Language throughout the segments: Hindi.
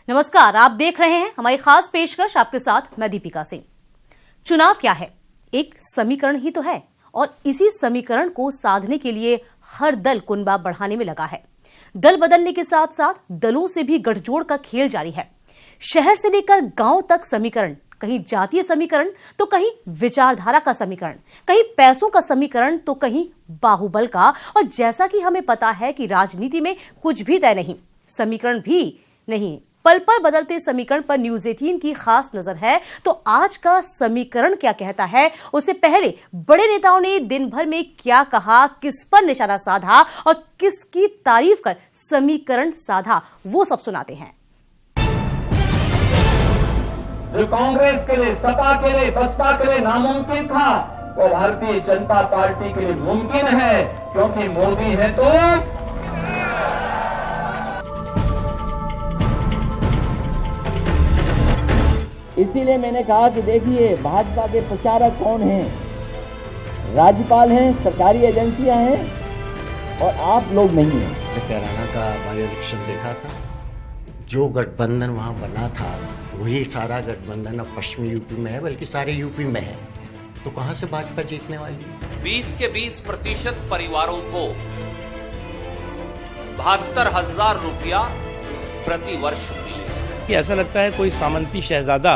नमस्कार, आप देख रहे हैं हमारी खास पेशकश। आपके साथ मैं दीपिका सिंह। चुनाव क्या है? एक समीकरण ही तो है और इसी समीकरण को साधने के लिए हर दल कुनबा बढ़ाने में लगा है। दल बदलने के साथ साथ दलों से भी गठजोड़ का खेल जारी है। शहर से लेकर गांव तक समीकरण, कहीं जातीय समीकरण तो कहीं विचारधारा का समीकरण, कहीं पैसों का समीकरण तो कहीं बाहुबल का। और जैसा कि हमें पता है कि राजनीति में कुछ भी तय नहीं, समीकरण भी नहीं, पल पल बदलते समीकरण पर न्यूज 18 की खास नजर है। तो आज का समीकरण क्या कहता है, उससे पहले बड़े नेताओं ने दिन भर में क्या कहा, किस पर निशाना साधा और किसकी तारीफ कर समीकरण साधा, वो सब सुनाते हैं। जो कांग्रेस के लिए, सपा के लिए, बसपा के लिए नामुमकिन था, वो भारतीय जनता पार्टी के लिए मुमकिन है, क्योंकि मोदी है तो इसीलिए मैंने कहा कि देखिए, भाजपा के प्रचारक कौन हैं? राज्यपाल हैं, सरकारी एजेंसियां हैं और आप लोग नहीं हैं। कैराना का बाई इलेक्शन देखा था, जो गठबंधन वहां बना था वही सारा गठबंधन अब पश्चिमी यूपी में है, बल्कि सारे यूपी में है। तो कहां से भाजपा जीतने वाली है? 20 के 20% परिवारों को 72,000 रुपया प्रति वर्ष मिले। ऐसा लगता है कोई सामंती शहजादा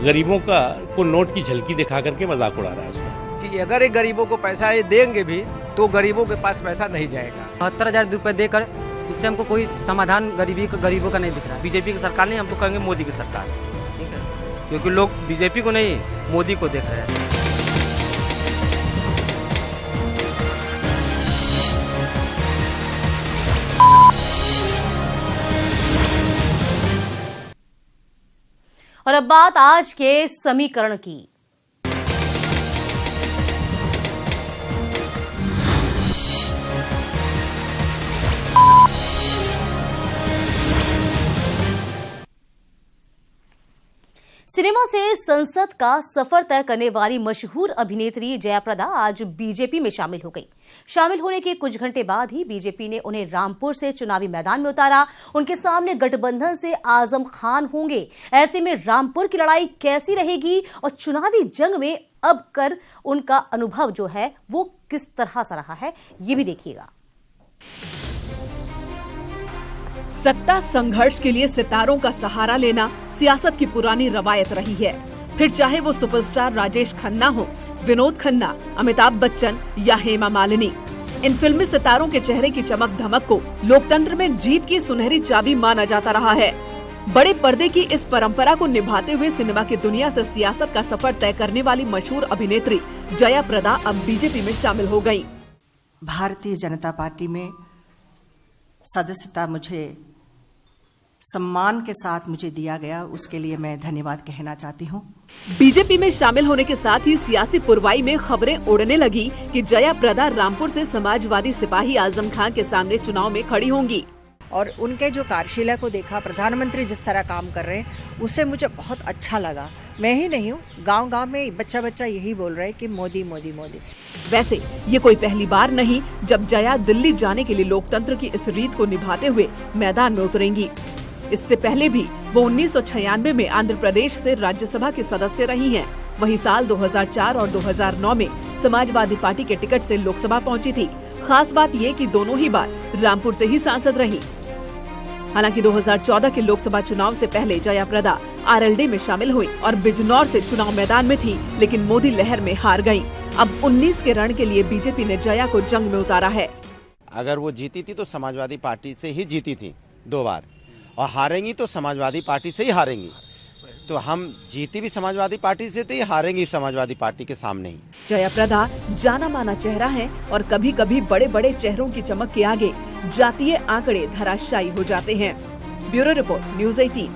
गरीबों का को नोट की झलकी दिखा करके मजाक उड़ा रहा है उसका, कि अगर ये गरीबों को पैसा ये देंगे भी तो गरीबों के पास पैसा नहीं जाएगा। 72,000 रुपए देकर इससे हमको कोई समाधान गरीबों का नहीं दिख रहा। बीजेपी की सरकार नहीं, हम तो कहेंगे मोदी की सरकार, ठीक है, क्योंकि लोग बीजेपी को नहीं मोदी को देख रहे हैं। और अब बात आज के समीकरण की। सिनेमा से संसद का सफर तय करने वाली मशहूर अभिनेत्री जयाप्रदा आज बीजेपी में शामिल हो गई। शामिल होने के कुछ घंटे बाद ही बीजेपी ने उन्हें रामपुर से चुनावी मैदान में उतारा। उनके सामने गठबंधन से आजम खान होंगे। ऐसे में रामपुर की लड़ाई कैसी रहेगी और चुनावी जंग में अब कर उनका अनुभव जो है वो किस तरह सा रहा है, ये भी देखिएगा। सत्ता संघर्ष के लिए सितारों का सहारा लेना सियासत की पुरानी रवायत रही है। फिर चाहे वो सुपरस्टार राजेश खन्ना हो, विनोद खन्ना, अमिताभ बच्चन या हेमा मालिनी, इन फिल्मी सितारों के चेहरे की चमक धमक को लोकतंत्र में जीत की सुनहरी चाबी माना जाता रहा है। बड़े पर्दे की इस परंपरा को निभाते हुए सिनेमा की दुनिया से सियासत का सफर तय करने वाली मशहूर अभिनेत्री जयाप्रदा अब बीजेपी में शामिल हो गयी। भारतीय जनता पार्टी में सदस्यता मुझे सम्मान के साथ मुझे दिया गया, उसके लिए मैं धन्यवाद कहना चाहती हूँ। बीजेपी में शामिल होने के साथ ही सियासी पुरवाई में खबरें उड़ने लगी कि जयाप्रदा रामपुर से समाजवादी सिपाही आजम खान के सामने चुनाव में खड़ी होंगी। और उनके जो कार्यशीला को देखा, प्रधानमंत्री जिस तरह काम कर रहे हैं, उससे मुझे बहुत अच्छा लगा। मैं ही नहीं हूँ, गांव-गांव में बच्चा यही बोल रहा है कि मोदी मोदी मोदी। वैसे ये कोई पहली बार नहीं जब जया दिल्ली जाने के लिए लोकतंत्र की इस रीत को निभाते हुए मैदान में उतरेंगी। इससे पहले भी वो 1996 में आंध्र प्रदेश से राज्यसभा की सदस्य रही हैं। वहीं साल 2004 और 2009 में समाजवादी पार्टी के टिकट से लोकसभा पहुंची थी। खास बात ये कि दोनों ही बार रामपुर से ही सांसद रही। हालांकि 2014 के लोकसभा चुनाव से पहले जयाप्रदा आरएलडी में शामिल हुई और बिजनौर से चुनाव मैदान में थी, लेकिन मोदी लहर में हार गयी। अब 19 के रण के लिए बीजेपी ने जया को जंग में उतारा है। अगर वो जीती थी तो समाजवादी पार्टी से ही जीती थी 2 बार, और हारेंगी तो समाजवादी पार्टी से ही हारेंगी। तो हम जीती भी समाजवादी पार्टी से थे, हारेंगी समाजवादी पार्टी के सामने ही। जयाप्रदा जाना माना चेहरा है और कभी कभी बड़े बड़े चेहरों की चमक के आगे जातीय आंकड़े धराशायी हो जाते हैं। Bureau report, news 18।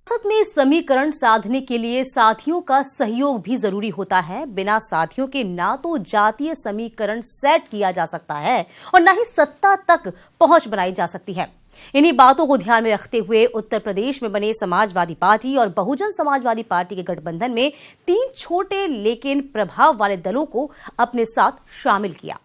संसद में समीकरण साधने के लिए साथियों का सहयोग भी जरूरी होता है। बिना साथियों के ना तो जातीय समीकरण सेट किया जा सकता है और न ही सत्ता तक पहुंच बनाई जा सकती है। इन्हीं बातों को ध्यान में रखते हुए उत्तर प्रदेश में बने समाजवादी पार्टी और बहुजन समाजवादी पार्टी के गठबंधन में 3 छोटे लेकिन प्रभाव वाले दलों को अपने साथ शामिल किया।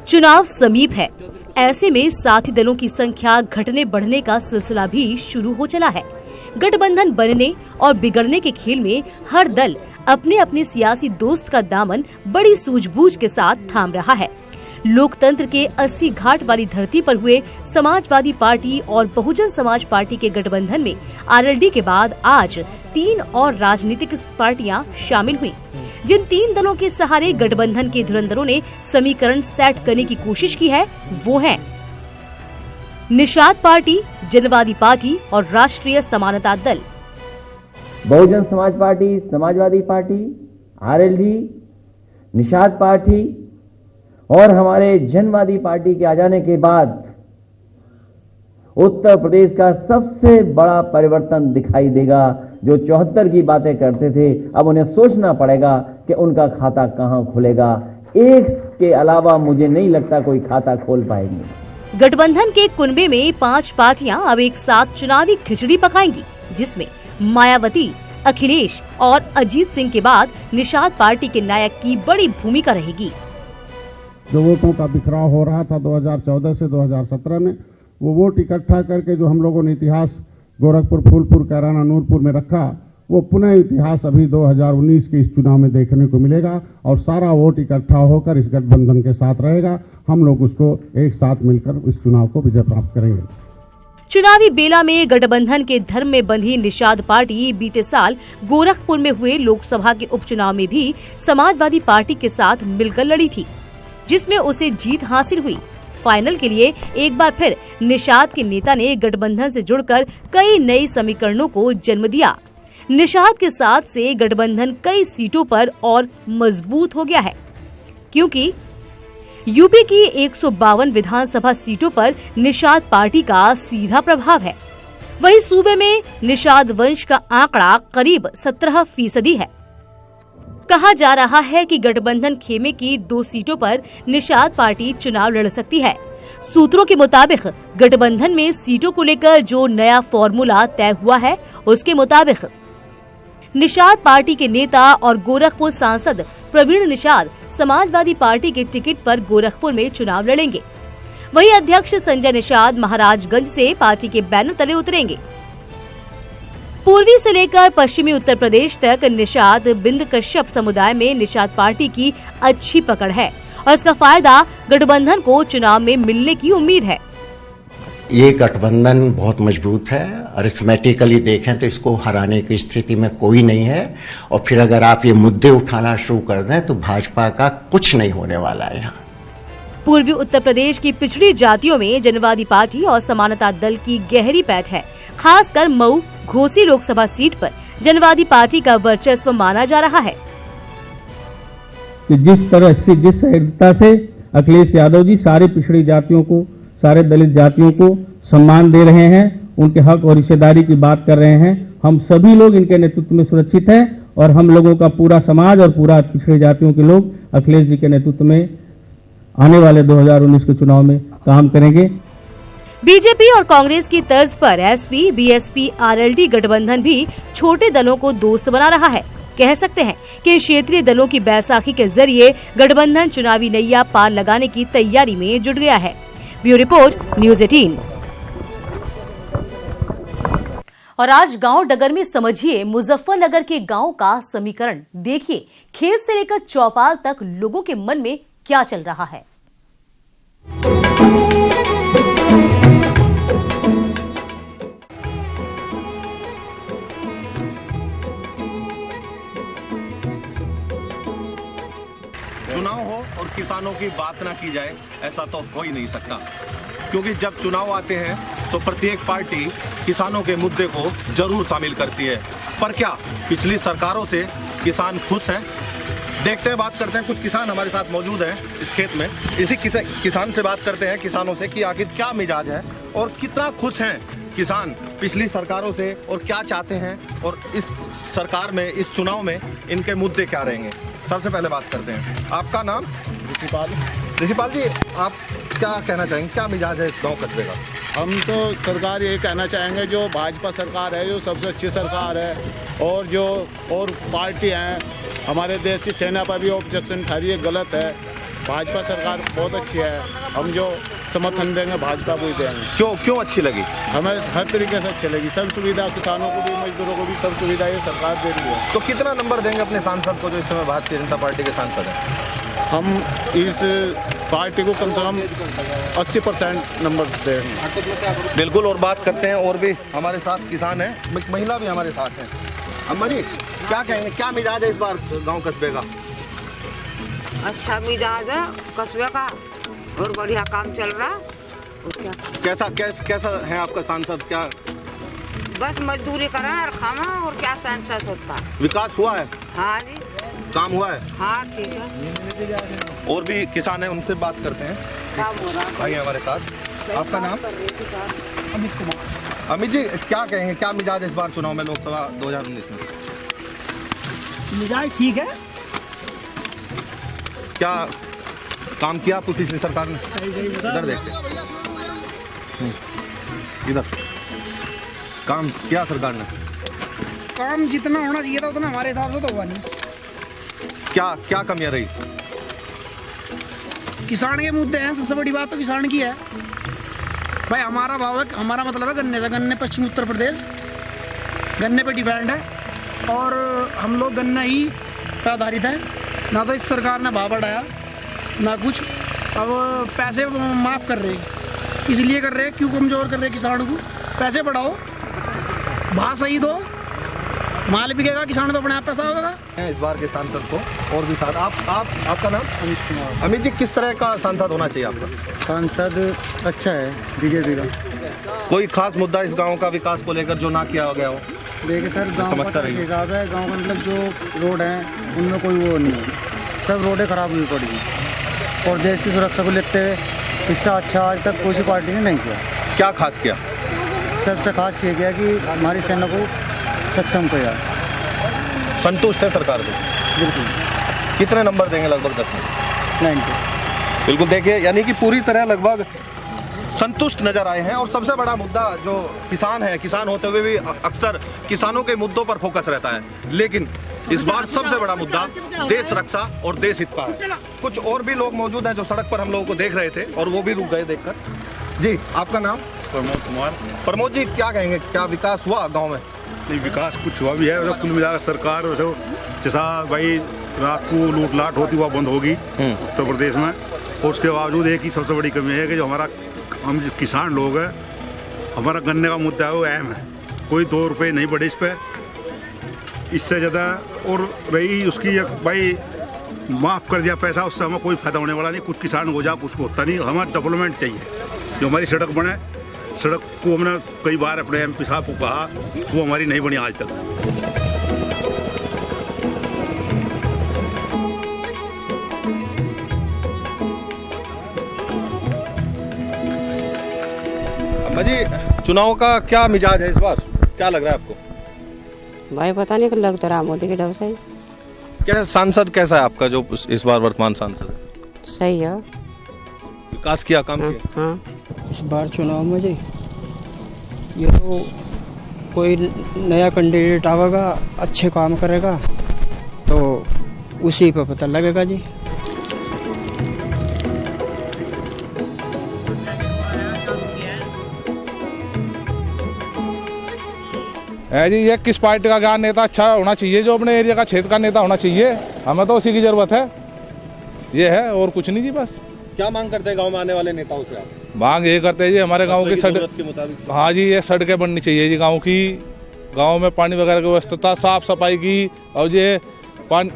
चुनाव समीप है, ऐसे में साथी दलों की संख्या घटने बढ़ने का सिलसिला भी शुरू हो चला है। गठबंधन बनने और बिगड़ने के खेल में हर दल अपने अपने सियासी दोस्त का दामन बड़ी सूझबूझ के साथ थाम रहा है। लोकतंत्र के 80 घाट वाली धरती पर हुए समाजवादी पार्टी और बहुजन समाज पार्टी के गठबंधन में आरएलडी के बाद आज 3 और राजनीतिक पार्टियां शामिल हुई। जिन 3 दलों के सहारे गठबंधन के धुरंधरों ने समीकरण सेट करने की कोशिश की है वो है निषाद पार्टी, जनवादी पार्टी और राष्ट्रीय समानता दल। Bahujan Samaj party, Samajwadi party, RLD, Nishad party और हमारे जनवादी पार्टी के आ जाने के बाद उत्तर प्रदेश का सबसे बड़ा परिवर्तन दिखाई देगा। जो 74 की बातें करते थे, अब उन्हें सोचना पड़ेगा कि उनका खाता कहां खुलेगा। एक के अलावा मुझे नहीं लगता कोई खाता खोल पाएंगे। गठबंधन के कुनबे में 5 पार्टियां अब एक साथ चुनावी खिचड़ी पकाएंगी, जिसमें मायावती, अखिलेश और अजीत सिंह के बाद निषाद पार्टी के नायक की बड़ी भूमिका रहेगी। जो वोटों का बिखराव हो रहा था 2014 से 2017 में, वो वोट इकट्ठा करके जो हम लोगों ने इतिहास गोरखपुर, फूलपुर, कैराना, नूरपुर में रखा, वो पुनः इतिहास अभी 2019 के इस चुनाव में देखने को मिलेगा और सारा वोट इकट्ठा होकर इस गठबंधन के साथ रहेगा। हम लोग उसको एक साथ मिलकर इस चुनाव को विजय प्राप्त करेंगे। चुनावी बेला में गठबंधन के धर्म में बंधी निषाद पार्टी बीते साल गोरखपुर में हुए लोकसभा के उपचुनाव में भी समाजवादी पार्टी के साथ मिलकर लड़ी थी, जिसमें उसे जीत हासिल हुई। फाइनल के लिए एक बार फिर निषाद के नेता ने गठबंधन से जुड़कर कई नए समीकरणों को जन्म दिया। निषाद के साथ से गठबंधन कई सीटों पर और मजबूत हो गया है, क्योंकि यूपी की 152 विधानसभा सीटों पर निषाद पार्टी का सीधा प्रभाव है। वहीं सूबे में निषाद वंश का आंकड़ा करीब 17% है। कहा जा रहा है कि गठबंधन खेमे की 2 सीटों पर निषाद पार्टी चुनाव लड़ सकती है। सूत्रों के मुताबिक गठबंधन में सीटों को लेकर जो नया फॉर्मूला तय हुआ है, उसके मुताबिक निषाद पार्टी के नेता और गोरखपुर सांसद प्रवीण निषाद समाजवादी पार्टी के टिकट पर गोरखपुर में चुनाव लड़ेंगे। वहीं अध्यक्ष संजय निषाद महाराजगंज से पार्टी के बैनर तले उतरेंगे। पूर्वी से लेकर पश्चिमी उत्तर प्रदेश तक निषाद बिंद कश्यप समुदाय में निषाद पार्टी की अच्छी पकड़ है और इसका फायदा गठबंधन को चुनाव में मिलने की उम्मीद है। ये गठबंधन बहुत मजबूत है, अरिथमेटिकली देखें तो इसको हराने की स्थिति में कोई नहीं है। और फिर अगर आप ये मुद्दे उठाना शुरू कर दें तो भाजपा का कुछ नहीं होने वाला है। यहाँ पूर्वी उत्तर प्रदेश की पिछड़ी जातियों में जनवादी पार्टी और समानता दल की गहरी पैठ है। खासकर मऊ, घोसी लोकसभा सीट पर जनवादी पार्टी का वर्चस्व माना जा रहा है। कि जिस तरह से, जिस सहजता से अखिलेश यादव जी सारे पिछड़ी जातियों को, सारे दलित जातियों को सम्मान दे रहे हैं, उनके हक और हिस्सेदारी की बात कर रहे हैं, हम सभी लोग इनके नेतृत्व में सुरक्षित हैं और हम लोगों का पूरा समाज और पूरा पिछड़ी जातियों के लोग अखिलेश जी के नेतृत्व में आने वाले 2019 के चुनाव में काम करेंगे। बीजेपी और कांग्रेस की तर्ज पर एसपी, बीएसपी, आरएलडी गठबंधन भी छोटे दलों को दोस्त बना रहा है। कह सकते हैं कि क्षेत्रीय दलों की बैसाखी के जरिए गठबंधन चुनावी नैया पार लगाने की तैयारी में जुट गया है। Bureau report, news 18। और आज गांव डगर में समझिए मुजफ्फरनगर के गांव का समीकरण। देखिए खेत से लेकर चौपाल तक लोगों के मन में क्या चल रहा है। चुनाव हो और किसानों की बात ना की जाए, ऐसा तो हो ही नहीं सकता। क्योंकि जब चुनाव आते हैं तो प्रत्येक पार्टी किसानों के मुद्दे को जरूर शामिल करती है। पर क्या पिछली सरकारों से किसान खुश हैं? देखते हैं, बात करते हैं। कुछ किसान हमारे साथ मौजूद हैं इस खेत में। इसी किसान से बात करते हैं, किसानों से, कि आखिर क्या मिजाज है और कितना खुश हैं किसान पिछली सरकारों से और क्या चाहते हैं और इस सरकार में, इस चुनाव में इनके मुद्दे क्या रहेंगे। सबसे पहले बात करते हैं, आपका नाम? ऋषिपाल जी, आप क्या कहना चाहेंगे, क्या मिजाज है इस गाँव कस्बे का? हम तो सरकार ये कहना चाहेंगे, जो भाजपा सरकार है जो सबसे अच्छी सरकार है, और जो और पार्टी हैं हमारे देश की सेना पर भी ऑब्जेक्शन ठहरी है, गलत है। भाजपा सरकार बहुत अच्छी है। हम जो समर्थन देंगे, भाजपा को ही देंगे। क्यों अच्छी लगी? हमें हर तरीके से अच्छी लगी, सब सुविधा, किसानों को भी मजदूरों को भी सब सुविधा ये सरकार दे रही है। तो कितना नंबर देंगे अपने सांसद को जो इस समय भारतीय जनता पार्टी के सांसद हैं? हम इस पार्टी को कम से कम 80% नंबर देंगे। बिल्कुल। और बात करते हैं, और भी हमारे साथ किसान हैं, महिला भी हमारे साथ हैं। अम्मा जी क्या कहेंगे, क्या मिजाज है इस बार गांव कस्बे का? अच्छा मिजाज है कस्बे का और बढ़िया काम चल रहा। कैसा है आपका सांसद? क्या बस मजदूरी करा और खाना, और क्या सांसद होता है? विकास हुआ है? हाँ जी, काम हुआ है? हाँ ठीक है। और भी किसान हैं, उनसे बात करते हैं। काम हो रहा है। भाई हमारे साथ, आपका नाम? अमित कुमार। अमित जी क्या कहेंगे, क्या मिजाज इस बार चुनाव में, लोकसभा 2019 में? मिजाज ठीक है। क्या काम किया आपको पिछली सरकार ने? इधर देखते, इधर काम किया सरकार ने? काम जितना होना चाहिए था उतना हमारे हिसाब से तो हुआ नहीं। क्या कमियां रही? किसान के मुद्दे हैं, सबसे बड़ी बात तो किसान की है भाई। हमारा भाव है, हमारा मतलब है गन्ने से। गन्ने पश्चिम उत्तर प्रदेश गन्ने पे डिपेंड है और हम लोग गन्ना ही पे आधारित है। ना तो इस सरकार ने भाव बढ़ाया ना कुछ। अब पैसे माफ़ कर रहे, इसलिए कर रहे क्यों कमज़ोर कर रहे किसानों को? पैसे बढ़ाओ, भाव सही दो, माल बिकेगा, किसान पे अपने आप पैसा होगा। इस बार के सांसद को और भी साथ आपका नाम? अमित कुमार। अमित जी किस तरह का सांसद होना चाहिए आपका? सांसद अच्छा है बीजेपी का। कोई खास मुद्दा इस गांव का विकास को लेकर जो ना किया गया हो? देखिए सर, गांव का हिसाब है, गांव का मतलब जो रोड हैं उनमें कोई वो नहीं है, सब रोडें खराब हुई पड़ी हैं। और देश की सुरक्षा को लेते हुए इससे अच्छा आज तक कोई सी पार्टी ने नहीं किया। क्या खास किया? सबसे खास ये किया कि हमारी सेना को सक्षम किया। संतुष्ट है सरकार को? बिल्कुल। कितने नंबर देंगे? लगभग 10 में 90। बिल्कुल। देखिए, यानी कि पूरी तरह लगभग संतुष्ट नजर आए हैं। और सबसे बड़ा मुद्दा जो किसान है, किसान होते हुए भी अक्सर किसानों के मुद्दों पर फोकस रहता है, लेकिन इस बार सबसे बड़ा मुद्दा देश रक्षा और देश हित का है। कुछ और भी लोग मौजूद हैं जो सड़क पर हम लोगों को देख रहे थे और वो भी रुक गए देखकर। जी आपका नाम? प्रमोद कुमार। प्रमोद जी क्या कहेंगे, क्या विकास हुआ गाँव में? नहीं, विकास कुछ हुआ भी है, कुल मिलाकर सरकार जैसा भाई रात को लूट लाट होती हुआ बंद होगी उत्तर प्रदेश में। और उसके बावजूद एक ही सबसे बड़ी कमी है कि जो हम जो किसान लोग हैं, हमारा गन्ने का मुद्दा है वो अहम है। कोई 2 रुपये नहीं बढ़े इस पर, इससे ज़्यादा। और रही उसकी भाई माफ़ कर दिया पैसा, उससे हमें कोई फायदा होने वाला नहीं। कुछ किसान हो जा, कुछ होता नहीं। हमें डेवलपमेंट चाहिए, जो हमारी सड़क बने। सड़क को हमने कई बार अपने MP साहब को कहा, वो हमारी नहीं बनी आज तक। अम्मा जी चुनाव का क्या मिजाज है इस बार, क्या लग रहा है आपको? भाई पता नहीं लग तो रहा मोदी के डर से। क्या सांसद कैसा है आपका जो इस बार वर्तमान सांसद है? सही है, विकास किया, काम किया? हाँ। इस बार चुनाव में जी ये तो कोई नया कैंडिडेट आवेगा, अच्छे काम करेगा तो उसी पे पता लगेगा जी। है जी, ये किस पार्टी का क्या नेता अच्छा होना चाहिए, जो अपने एरिया का क्षेत्र का नेता होना चाहिए। हमें तो उसी की जरूरत है, ये है और कुछ नहीं जी। बस क्या मांग करते हैं गांव में आने वाले नेताओं से आप? मांग ये करते हैं जी, हमारे गांव की सड़क के मुताबिक। हाँ जी, ये सड़कें बननी चाहिए जी गांव की। गांव में पानी वगैरह की व्यवस्था, साफ सफाई की। और ये पानी,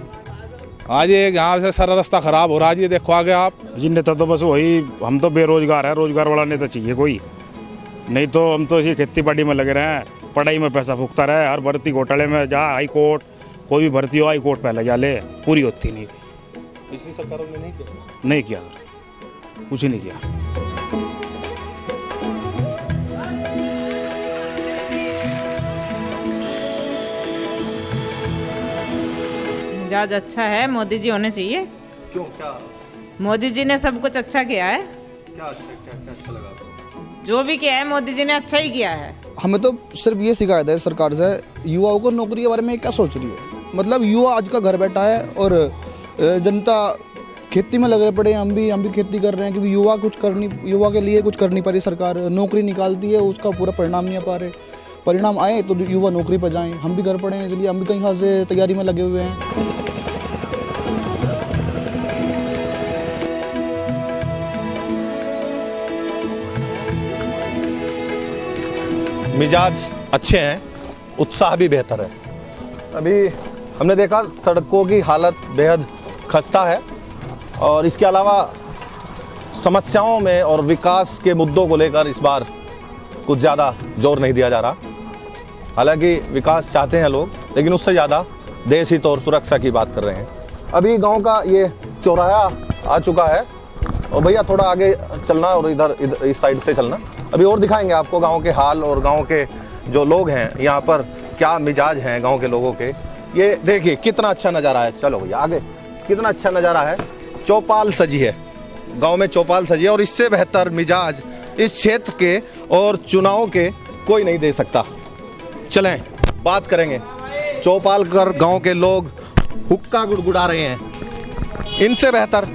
हाँ जी, यहाँ से सारा रास्ता खराब हो रहा है जी, देखो आगे आप जी। नेता तो बस वही, हम तो बेरोजगार है, रोजगार वाला नेता चाहिए कोई, नहीं तो हम तो इसी खेती बाड़ी में लगे रहे हैं, पढ़ाई में पैसा फूकता रहे। हर भर्ती घोटाले में जा, हाई कोर्ट, कोई भी भर्ती हो हाई कोर्ट पहले जा ले, पूरी होती नहीं। इसी सरकारों ने नहीं किया? नहीं किया, कुछ ही नहीं किया। मिजाज अच्छा है, मोदी जी होने चाहिए। क्यों, क्या? मोदी जी ने सब कुछ अच्छा किया है। क्या अच्छा लगा? जो भी किया है मोदी जी ने अच्छा ही किया है। हमें तो सिर्फ ये शिकायत है सरकार से, युवाओं को नौकरी के बारे में क्या सोच रही है। मतलब युवा आज का घर बैठा है और जनता खेती में लगे पड़े हैं। हम भी खेती कर रहे हैं क्योंकि युवा के लिए कुछ कर नहीं पा रही सरकार। नौकरी निकालती है, उसका पूरा परिणाम नहीं आ पा रहे। परिणाम आए तो युवा नौकरी पर जाएं। हम भी घर पड़े हैं, इसलिए हम भी कई खास से तैयारी में लगे हुए हैं। मिजाज अच्छे हैं, उत्साह भी बेहतर है। अभी हमने देखा सड़कों की हालत बेहद खस्ता है और इसके अलावा समस्याओं में और विकास के मुद्दों को लेकर इस बार कुछ ज़्यादा जोर नहीं दिया जा रहा। हालांकि विकास चाहते हैं लोग, लेकिन उससे ज़्यादा देश हित और सुरक्षा की बात कर रहे हैं। अभी गांव का ये चौराहा आ चुका है और भैया थोड़ा आगे चलना और इधर इस साइड से चलना। अभी और दिखाएंगे आपको गांव के हाल और गांव के जो लोग हैं यहाँ पर क्या मिजाज हैं गांव के लोगों के। ये देखिए कितना अच्छा नज़ारा है। चलो भैया आगे, कितना अच्छा नज़ारा है। चौपाल सजी है, गांव में चौपाल सजी है और इससे बेहतर मिजाज इस क्षेत्र के और चुनाव के कोई नहीं दे सकता। चलें बात करेंगे। चौपाल कर गांव के लोग हुक्का गुड़गुड़ा रहे हैं, इनसे बेहतर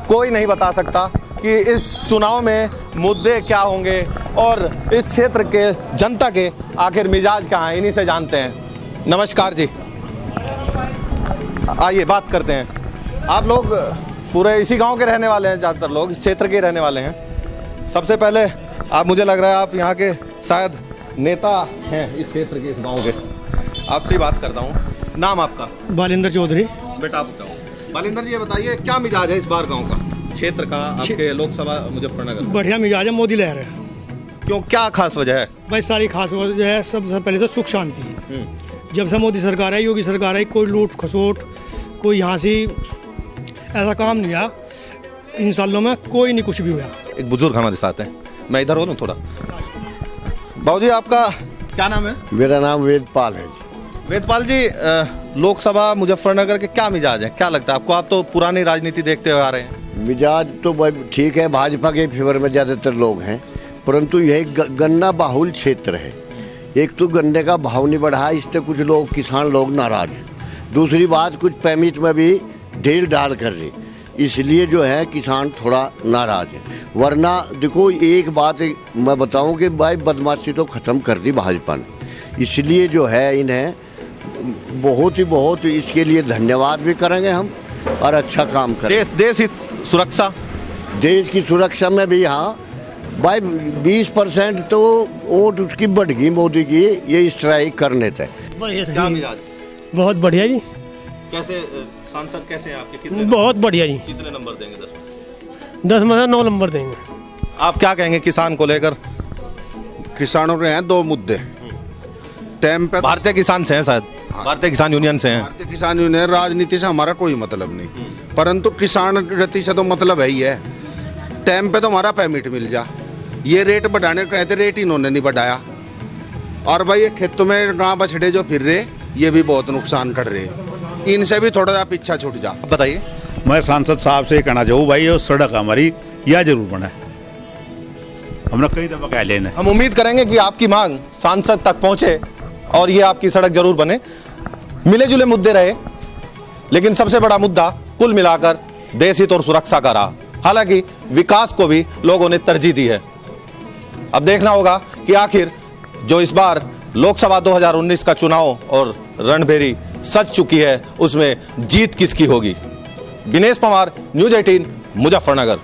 कोई नहीं बता सकता कि इस चुनाव में मुद्दे क्या होंगे और इस क्षेत्र के जनता के आखिर मिजाज क्या हैं, इन्हीं से जानते हैं। नमस्कार जी, आइए बात करते हैं। आप लोग पूरे इसी गांव के रहने वाले हैं, ज़्यादातर लोग इस क्षेत्र के रहने वाले हैं। सबसे पहले आप, मुझे लग रहा है आप यहाँ के शायद नेता हैं इस क्षेत्र के, इस गांव के। आपसे बात करता हूँ। नाम आपका? बालिंदर चौधरी। बेटा आप बताओ। बालिंदर जी ये बताइए क्या मिजाज है इस बार गांव का, क्षेत्र का, आपके लोकसभा मुजफ्फरनगर? बढ़िया मिजाज है, मोदी लहर है। क्यों, क्या खास वजह है? भाई सारी खास वजह है। सबसे पहले तो सुख शांति है। जब से मोदी सरकार है, योगी सरकार है, कोई लूट खसोट, कोई यहाँ से ऐसा काम नहीं आया इन सालों में, कोई नहीं कुछ भी हुआ। एक बुजुर्ग हमारे साथ हैं, मैं इधर बोलूँ थोड़ा। बाबूजी आपका क्या नाम है? मेरा नाम वेदपाल है। वेदपाल जी, लोकसभा मुजफ्फरनगर के क्या मिजाज है, क्या लगता है आपको? आप तो पुरानी राजनीति देखते हुए आ रहे हैं। मिजाज तो ठीक है, भाजपा के फेवर में ज़्यादातर लोग हैं, परंतु यह गन्ना बाहुल क्षेत्र है। एक तो गन्ने का भाव नहीं बढ़ा, इससे कुछ लोग किसान लोग नाराज हैं। दूसरी बात, कुछ पैमिट में भी ढील डाल कर रही, इसलिए जो है किसान थोड़ा नाराज है। वरना देखो एक बात मैं बताऊं कि भाई बदमाशी तो ख़त्म कर दी भाजपा ने, इसलिए जो है इन्हें बहुत इसके लिए धन्यवाद भी करेंगे हम और अच्छा काम करेंगे। देश की सुरक्षा, देश की सुरक्षा में भी हाँ भाई 20% तो वोट उसकी बढ़ गई मोदी की, ये स्ट्राइक करने थे। क्या मिजाज? बहुत बढ़िया जी। कैसे सांसद कैसे हैं आपके? कितने? बहुत बढ़िया जी। कितने नंबर देंगे? 10 में 9 नंबर देंगे। आप क्या कहेंगे किसान को लेकर? किसानों के हैं 2 मुद्दे टाइम पे। भारतीय किसान से हैं शायद, भारतीय किसान यूनियन से हैं। भारतीय किसान यूनियन, राजनीति से हमारा कोई मतलब नहीं, परंतु किसान रीति से तो मतलब है ही है। टाइम पे तो हमारा परमिट मिल जा, ये रेट बढ़ाने कहते, रेट इन्होंने नहीं बढ़ाया। और भाई ये खेतों में गाँव बछड़े जो फिर रहे, ये भी बहुत नुकसान कर रहे हैं, इनसे भी थोड़ा सा पीछा छूट जा। बताइए। मैं सांसद साहब से कहना चाहूँ भाई ये सड़क हमारी यह जरूर बने, हमने कई दफा कह लेना। हम उम्मीद करेंगे कि आपकी मांग सांसद तक पहुंचे और ये आपकी सड़क जरूर बने। मिले जुले मुद्दे रहे, लेकिन सबसे बड़ा मुद्दा कुल मिलाकर देश हित और सुरक्षा का रहा। हालांकि विकास को भी लोगों ने तरजीह दी है। अब देखना होगा कि आखिर जो इस बार लोकसभा 2019 का चुनाव और रणभेरी सज चुकी है, उसमें जीत किसकी होगी। दिनेश पवार, न्यूज़ 18, मुजफ्फरनगर।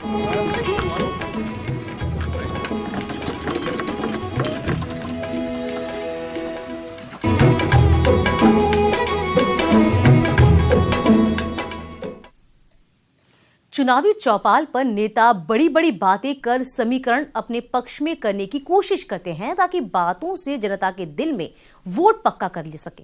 चुनावी चौपाल पर नेता बड़ी बड़ी बातें कर समीकरण अपने पक्ष में करने की कोशिश करते हैं ताकि बातों से जनता के दिल में वोट पक्का कर ले सके।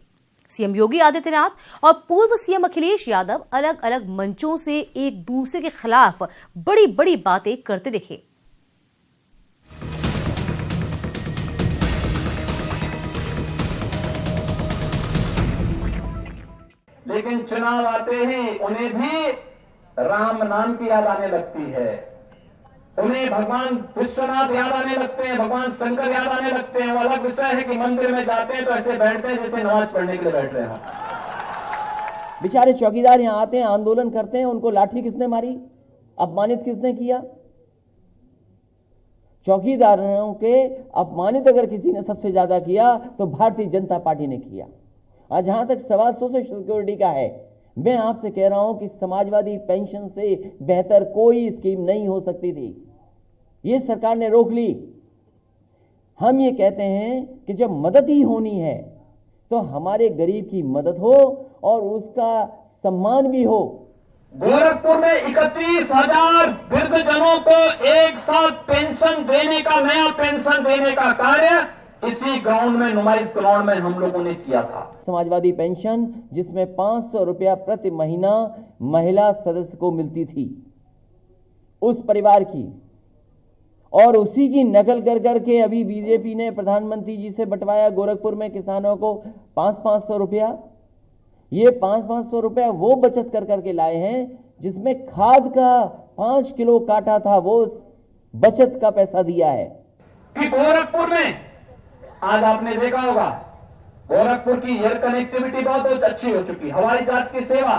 सीएम योगी आदित्यनाथ और पूर्व सीएम अखिलेश यादव अलग अलग मंचों से एक दूसरे के खिलाफ बड़ी बड़ी बातें करते दिखे। लेकिन चुनाव आते ही उन्हें भी राम नाम की याद आने लगती है, उन्हें भगवान विश्वनाथ याद आने लगते हैं, भगवान शंकर याद आने लगते हैं। वो अलग विषय है कि मंदिर में जाते हैं तो ऐसे बैठते हैं जैसे नमाज पढ़ने के लिए बैठ रहे हैं। बेचारे चौकीदार यहाँ आते हैं, आंदोलन करते हैं, उनको लाठी किसने मारी, अपमानित किसने किया? चौकीदारों के अपमानित अगर किसी ने सबसे ज्यादा किया तो भारतीय जनता पार्टी ने किया। और जहां तक सवाल सोशल सिक्योरिटी का है, मैं आपसे कह रहा हूं कि समाजवादी पेंशन से बेहतर कोई स्कीम नहीं हो सकती थी। ये सरकार ने रोक ली। हम ये कहते हैं कि जब मदद ही होनी है तो हमारे गरीब की मदद हो और उसका सम्मान भी हो। गोरखपुर में 31,000 वृद्धजनों को एक साथ पेंशन देने का, नया पेंशन देने का कार्य इसी ग्राउंड में, नुमाइश ग्राउंड में हम लोगों ने किया था। समाजवादी पेंशन जिसमें 500 रुपया प्रति महीना महिला सदस्य को मिलती थी उस परिवार की, और उसी की नकल कर करके अभी बीजेपी ने प्रधानमंत्री जी से बंटवाया गोरखपुर में किसानों को 500 रुपया। ये 500 रुपया वो बचत कर करके लाए हैं जिसमें खाद का 5 किलो काटा था, वो बचत का पैसा दिया है। कि गोरखपुर में आज आपने देखा होगा, गोरखपुर की एयर कनेक्टिविटी बहुत अच्छी हो चुकी। हवाई जहाज की सेवा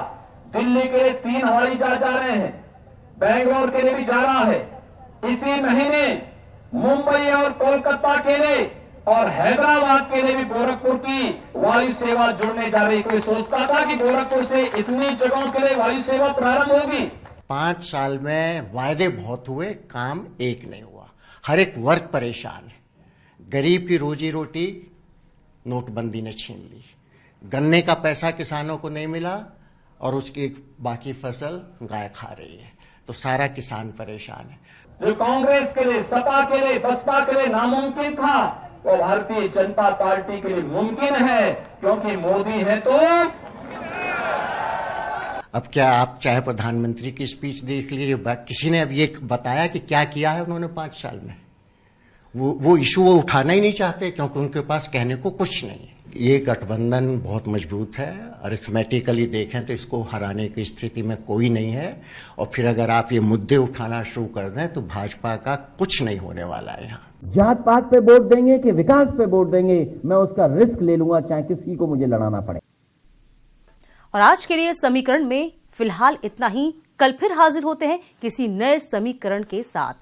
दिल्ली के लिए 3 हवाई जहाज जा रहे हैं, बेंगलोर के लिए भी जा रहा है। इसी महीने मुंबई और कोलकाता के लिए और हैदराबाद के लिए भी गोरखपुर की वायु सेवा जुड़ने जा रही। कोई सोचता था कि गोरखपुर से इतनी जगहों के लिए वायु सेवा प्रारंभ होगी? 5 साल में वायदे बहुत हुए, काम एक नहीं हुआ। हर एक वर्ग परेशान है। गरीब की रोजी रोटी नोटबंदी ने छीन ली, गन्ने का पैसा किसानों को नहीं मिला और उसकी बाकी फसल गाय खा रही है, तो सारा किसान परेशान है। जो कांग्रेस के लिए, सपा के लिए, बसपा के लिए नामुमकिन था, वो भारतीय जनता पार्टी के लिए मुमकिन है, क्योंकि मोदी है तो। अब क्या आप चाहे प्रधानमंत्री की स्पीच देख लीजिए, किसी ने अब ये बताया कि क्या किया है उन्होंने 5 साल में? वो इशू वो उठाना ही नहीं चाहते, क्योंकि उनके पास कहने को कुछ नहीं है। ये गठबंधन बहुत मजबूत है, अरिथमेटिकली देखें तो इसको हराने की स्थिति में कोई नहीं है। और फिर अगर आप ये मुद्दे उठाना शुरू कर दें तो भाजपा का कुछ नहीं होने वाला है। यहाँ जात पात पे वोट देंगे कि विकास पे वोट देंगे, मैं उसका रिस्क ले लूंगा, चाहे किसी को मुझे लड़ाना पड़े। और आज के लिए समीकरण में फिलहाल इतना ही। कल फिर हाजिर होते हैं किसी नए समीकरण के साथ।